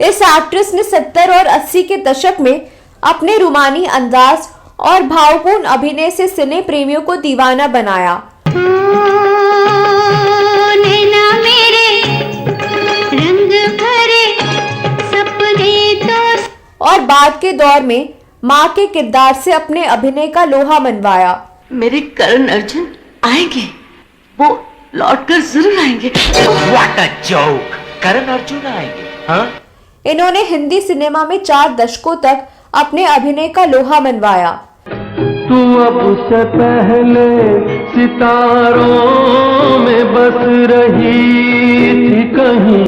इस एक्ट्रेस ने 70 और 80 के दशक में अपने रूमानी अंदाज और भावपूर्ण अभिनय से सिने प्रेमियों को दीवाना बनाया। नैना मेरे रंग भरे सपने तो और बाद के दौर में मां के किरदार से अपने अभिनय का लोहा मनवाया। मेरे करण अर्जुन आएंगे, वो लौटकर जरूर आएंगे। What a joke! Karan Arjun आएंगे, हाँ? इन्होंने हिंदी सिनेमा में 4 दशकों तक अपने अभिनय का लोहा मनवाया। तू अब उससे पहले सितारों में बस रही थी कहीं।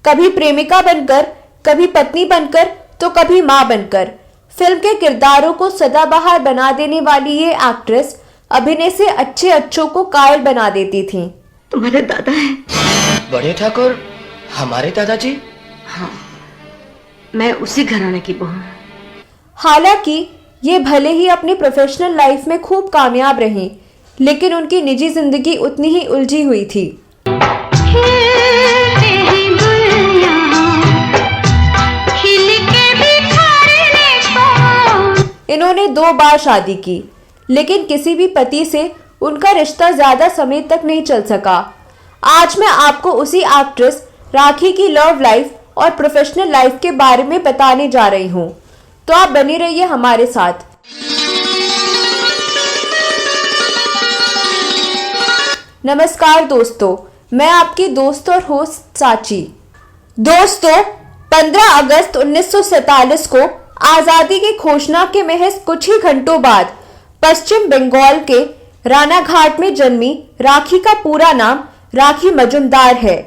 कभी प्रेमिका बनकर, कभी पत्नी बनकर, तो कभी मां बनकर फिल्म के किरदारों को सदाबहार बना देने वाली ये एक्ट्रेस अभिनय से अच्छों को कायल बना देती थी। तुम्हारे दादा हैं? बड़े ठाकुर हमारे दादाजी? हाँ, मैं उसी घराने की बहू हूँ। हालांकि ये भले ही अपनी प्रोफेशनल लाइफ में खूब कामयाब रहीं, लेकिन उनकी निजी जिंदगी उतनी ही उलझी हुई थी। इन्होंने 2 बार शादी की, लेकिन किसी भी पति से उनका रिश्ता ज्यादा समय तक नहीं चल सका। आज मैं आपको उसी एक्ट्रेस राखी की लव लाइफ और प्रोफेशनल लाइफ के बारे में बताने जा रही हूँ, तो आप बने रहिए हमारे साथ। नमस्कार दोस्तों, मैं आपकी दोस्त और होस्ट साची। दोस्तों, 15 अगस्त 1947 को आजादी की घोषणा के महज कुछ ही घंटों बाद पश्चिम बंगाल के रानाघाट में जन्मी राखी का पूरा नाम राखी मजुमदार है,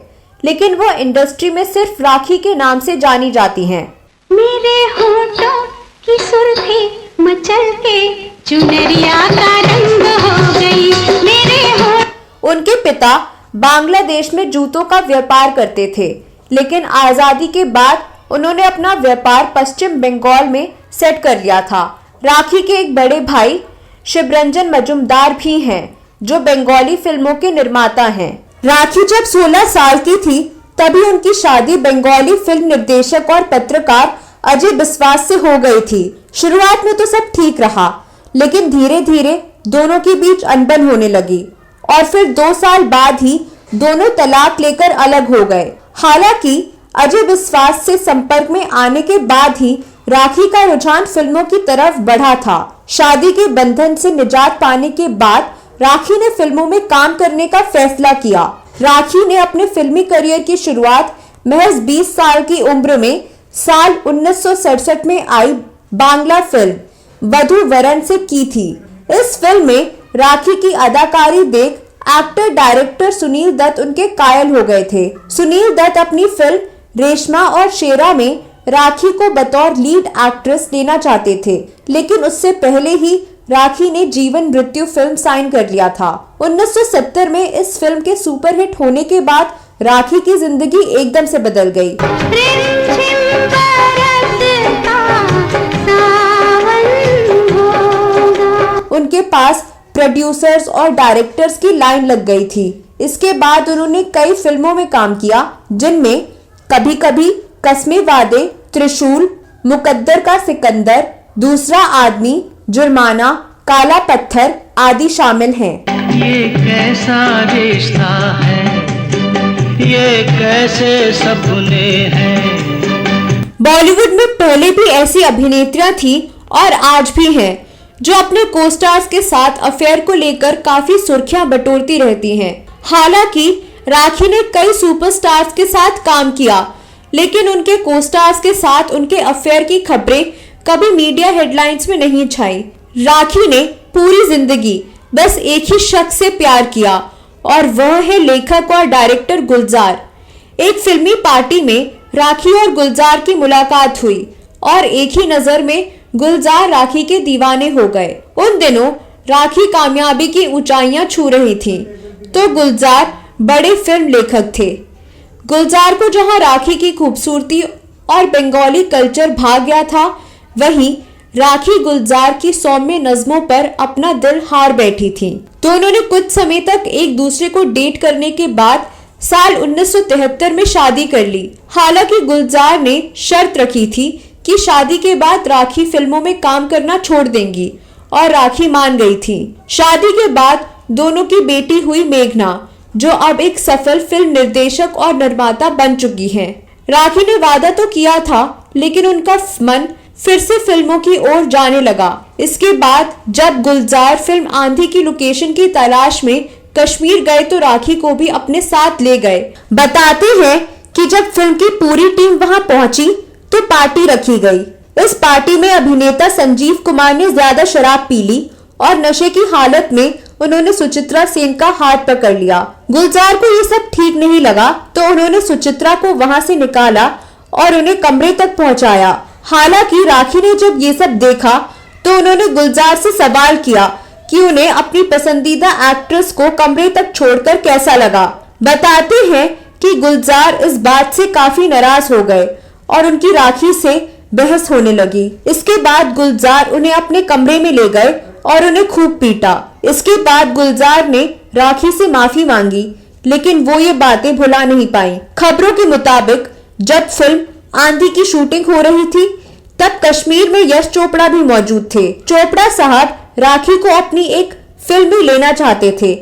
लेकिन वह इंडस्ट्री में सिर्फ राखी के नाम से जानी जाती हैं। मेरे होठों की सुर्खी मचल के चुनरिया का रंग हो गई। मेरे होठ उनके पिता बांग्लादेश में जूतों का व्यापार करते थे, लेकिन आजादी के बाद उन्होंने अपना व्यापार पश्चिम बंगाल में सेट कर लिया था। राखी के एक बड़े भाई शिवरंजन मजुमदार भी हैं, जो बंगाली फिल्मों के निर्माता हैं। राखी जब 16 साल की थी, तभी उनकी शादी बंगाली फिल्म निर्देशक और पत्रकार अजय बिस्वास से हो गई थी। शुरुआत में तो सब ठीक रहा, लेकिन धीरे धीरे दोनों के बीच अनबन होने लगी और फिर 2 साल बाद ही दोनों तलाक लेकर अलग हो गए। हालांकि अजय बिस्वास से संपर्क में आने के बाद ही राखी का रुझान फिल्मों की तरफ बढ़ा था। शादी के बंधन से निजात पाने के बाद राखी ने फिल्मों में काम करने का फैसला किया। राखी ने अपने फिल्मी करियर की शुरुआत महज 20 साल की उम्र में साल 1967 में आई बांग्ला फिल्म वधू वरन से की थी। इस फिल्म में राखी की अदाकारी देख एक्टर डायरेक्टर सुनील दत्त उनके कायल हो गए थे। सुनील दत्त अपनी फिल्म रेशमा और शेरा में राखी को बतौर लीड एक्ट्रेस लेना चाहते थे, लेकिन उससे पहले ही राखी ने जीवन मृत्यु फिल्म साइन कर लिया था। 1970 में इस फिल्म के सुपरहिट होने के बाद राखी की जिंदगी एकदम से बदल गई। उनके पास प्रोड्यूसर्स और डायरेक्टर्स की लाइन लग गई थी। इसके बाद उन्होंने कई फिल्मों में काम किया, जिनमें कभी कभी, कस्मे वादे, त्रिशूल, मुकद्दर का सिकंदर, दूसरा आदमी, जुर्माना, काला पत्थर आदि शामिल हैं। ये कैसा रिश्ता है, ये कैसे सपने हैं। बॉलीवुड में पहले भी ऐसी अभिनेत्रियां थी और आज भी हैं, जो अपने को-स्टार्स के साथ अफेयर को लेकर काफी सुर्खियां बटोरती रहती हैं। हालांकि राखी ने कई सुपरस्टार्स के साथ काम किया, लेकिन उनके को-स्टार्स के साथ उनके अफेयर की खबरें कभी मीडिया हेडलाइंस में नहीं छाई। राखी ने पूरी जिंदगी बस एक ही शख्स से प्यार किया और वह है लेखक और डायरेक्टर गुलजार। एक फिल्मी पार्टी में राखी और गुलजार की मुलाकात हुई और एक ही नजर में गुलजार राखी के दीवाने हो गए। उन दिनों राखी कामयाबी की ऊंचाइयां छू रही थी, तो गुलजार बड़े फिल्म लेखक थे। गुलजार को जहां राखी की खूबसूरती और बंगाली कल्चर भाग गया था, वहीं राखी गुलजार की सौम्य नज़्मों पर अपना दिल हार बैठी थी। तो उन्होंने कुछ समय तक एक दूसरे को डेट करने के बाद साल 1973 में शादी कर ली। हालांकि गुलजार ने शर्त रखी थी कि शादी के बाद राखी फिल्मों में काम करना छोड़ देंगी और राखी मान गई थी। शादी के बाद दोनों की बेटी हुई मेघना, जो अब एक सफल फिल्म निर्देशक और निर्माता बन चुकी हैं। राखी ने वादा तो किया था, लेकिन उनका मन फिर से फिल्मों की ओर जाने लगा। इसके बाद जब गुलजार फिल्म आंधी की लोकेशन की तलाश में कश्मीर गए तो राखी को भी अपने साथ ले गए। बताते हैं कि जब फिल्म की पूरी टीम वहां पहुंची तो पार्टी रखी गई। इस पार्टी में अभिनेता संजीव कुमार ने ज्यादा शराब पी ली और नशे की हालत में उन्होंने सुचित्रा सेन का हाथ पकड़ लिया। गुलजार को ये सब ठीक नहीं लगा तो उन्होंने सुचित्रा को वहां से निकाला और उन्हें कमरे तक पहुंचाया। हालांकि राखी ने जब ये सब देखा तो उन्होंने गुलजार से सवाल किया कि उन्हें अपनी पसंदीदा एक्ट्रेस को कमरे तक छोड़कर कैसा लगा। बताते हैं कि गुलजार इस बात से काफी नाराज हो गए और उनकी राखी से बहस होने लगी। इसके बाद गुलजार उन्हें अपने कमरे में ले गए और उन्हें खूब पीटा। इसके बाद गुलजार ने राखी से माफी मांगी, लेकिन वो ये बातें भुला नहीं पाई। खबरों के मुताबिक जब फिल्म आंधी की शूटिंग हो रही थी तब कश्मीर में यश चोपड़ा भी मौजूद थे। चोपड़ा साहब राखी को अपनी एक फिल्म में लेना चाहते थे,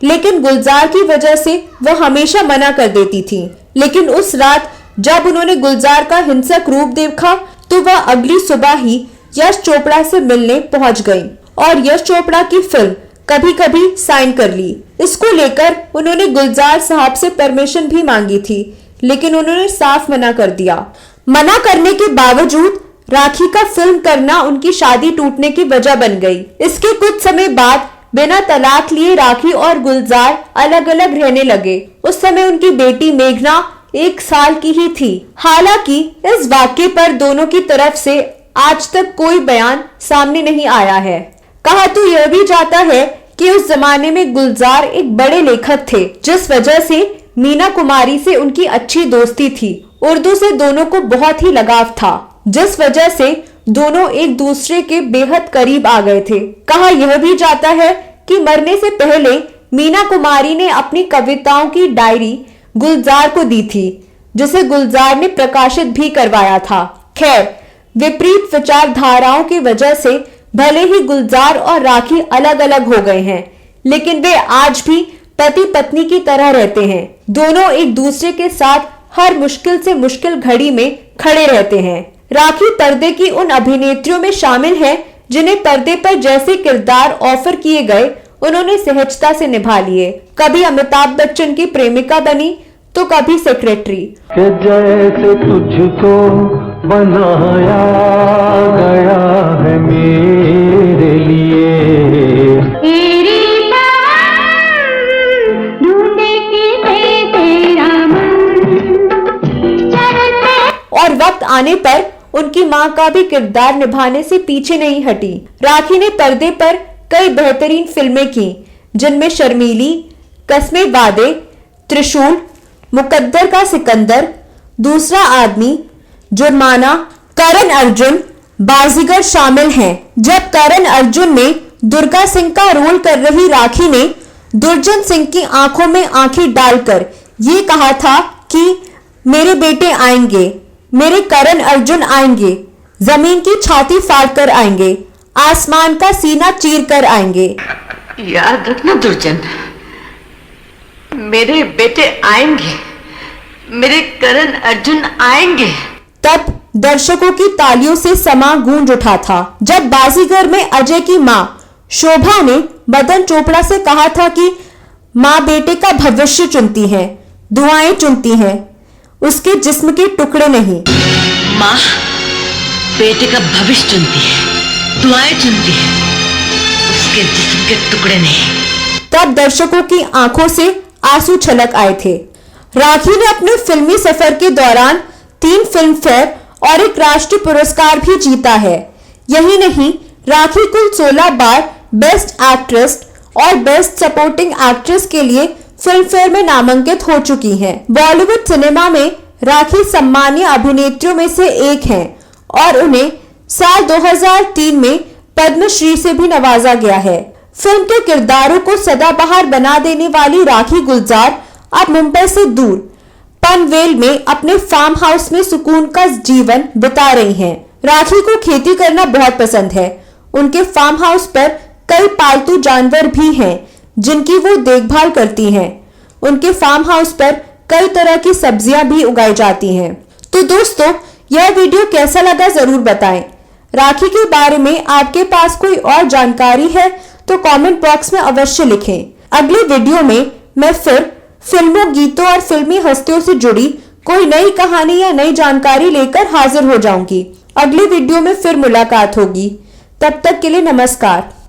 लेकिन गुलजार की वजह से वो हमेशा मना कर देती थी। लेकिन उस रात जब उन्होंने गुलजार का हिंसक रूप देखा तो वह अगली सुबह ही यश चोपड़ा से मिलने पहुंच गई और यश चोपड़ा की फिल्म कभी कभी साइन कर ली। इसको लेकर उन्होंने गुलजार साहब से परमिशन भी मांगी थी, लेकिन उन्होंने साफ मना कर दिया। मना करने के बावजूद राखी का फिल्म करना उनकी शादी टूटने की वजह बन गई। इसके कुछ समय बाद बिना तलाक लिए राखी और गुलजार अलग अलग रहने लगे। उस समय उनकी बेटी मेघना 1 साल की ही थी। हालांकि इस वाक्य पर दोनों की तरफ से आज तक कोई बयान सामने नहीं आया है। कहा तो यह भी जाता है कि उस जमाने में गुलजार एक बड़े लेखक थे, जिस वजह से मीना कुमारी से उनकी अच्छी दोस्ती थी। उर्दू से दोनों को बहुत ही लगाव था, जिस वजह से दोनों एक दूसरे के बेहद करीब आ गए थे। कहा यह भी जाता है कि मरने से पहले मीना कुमारी ने अपनी कविताओं की डायरी गुलजार को दी थी, जिसे गुलजार ने प्रकाशित भी करवाया था। खैर, विपरीत विचारधाराओं की वजह से भले ही गुलजार और राखी अलग अलग हो गए हैं, लेकिन वे आज भी पति पत्नी की तरह रहते हैं। दोनों एक दूसरे के साथ हर मुश्किल से मुश्किल घड़ी में खड़े रहते हैं। राखी पर्दे की उन अभिनेत्रियों में शामिल है जिन्हें पर्दे पर जैसे किरदार ऑफर किए गए उन्होंने सहजता से निभा लिए। कभी अमिताभ बच्चन की प्रेमिका बनी तो कभी सेक्रेटरी। कि जैसे तुझको बनाया गया है मेरे लिए, तेरी ढूंढे कि तेरा मन चलते। और वक्त आने पर उनकी मां का भी किरदार निभाने से पीछे नहीं हटी। राखी ने पर्दे पर कई बेहतरीन फिल्में की, जिनमें शर्मीली, कस्मे वादे, त्रिशूल, मुकद्दर का सिकंदर, दूसरा आदमी, जुर्माना, करण अर्जुन, बाजीगर शामिल हैं। जब करण अर्जुन में दुर्गा सिंह का रोल कर रही राखी ने दुर्जन सिंह की आंखों में आंखें डालकर ये कहा था कि मेरे बेटे आएंगे, मेरे करण अर्जुन आएंगे, जमीन की छाती फाड़ कर आएंगे, आसमान का सीना चीर कर आएंगे। याद रखना दुर्जन, मेरे बेटे आएंगे, मेरे करण अर्जुन आएंगे। तब दर्शकों की तालियों से समा गूंज उठा था। जब बाजीगर में अजय की मां शोभा ने मदन चोपड़ा से कहा था कि मां बेटे का भविष्य चुनती है, दुआएं चुनती है, उसके जिस्म के टुकड़े नहीं। माँ बेटे का भविष्य चुनती है, दुआएं चुनती है, उसके जिस्म के टुकड़े नहीं। तब दर्शकों की आंखों से आंसू छलक आए थे। राखी ने अपने फिल्मी सफर के दौरान 3 फिल्म फेयर और एक राष्ट्रीय पुरस्कार भी जीता है। यही नहीं, राखी कुल 16 बार बेस्ट एक्ट्रेस और बेस्ट सपोर्टिंग एक्ट्रेस के लिए फिल्म फेयर में नामांकित हो चुकी हैं। बॉलीवुड सिनेमा में राखी सम्मानीय अभिनेत्रियों में से एक हैं और उन्हें साल 2003 में पद्मश्री से भी नवाजा गया है। फिल्म के किरदारों को सदाबहार बना देने वाली राखी गुलजार अब मुंबई से दूर पनवेल में अपने फार्म हाउस में सुकून का जीवन बिता रही हैं। राखी को खेती करना बहुत पसंद है। उनके फार्म हाउस पर कई पालतू जानवर भी हैं जिनकी वो देखभाल करती हैं। उनके फार्म हाउस पर कई तरह की सब्जियां भी उगाई जाती हैं। तो दोस्तों, यह वीडियो कैसा लगा जरूर बताएं। राखी के बारे में आपके पास कोई और जानकारी है तो कमेंट बॉक्स में अवश्य लिखें। अगले वीडियो में मैं फिर फिल्मों, गीतों और फिल्मी हस्तियों से जुड़ी कोई नई कहानी या नई जानकारी लेकर हाजिर हो जाऊंगी। अगले वीडियो में फिर मुलाकात होगी। तब तक के लिए नमस्कार।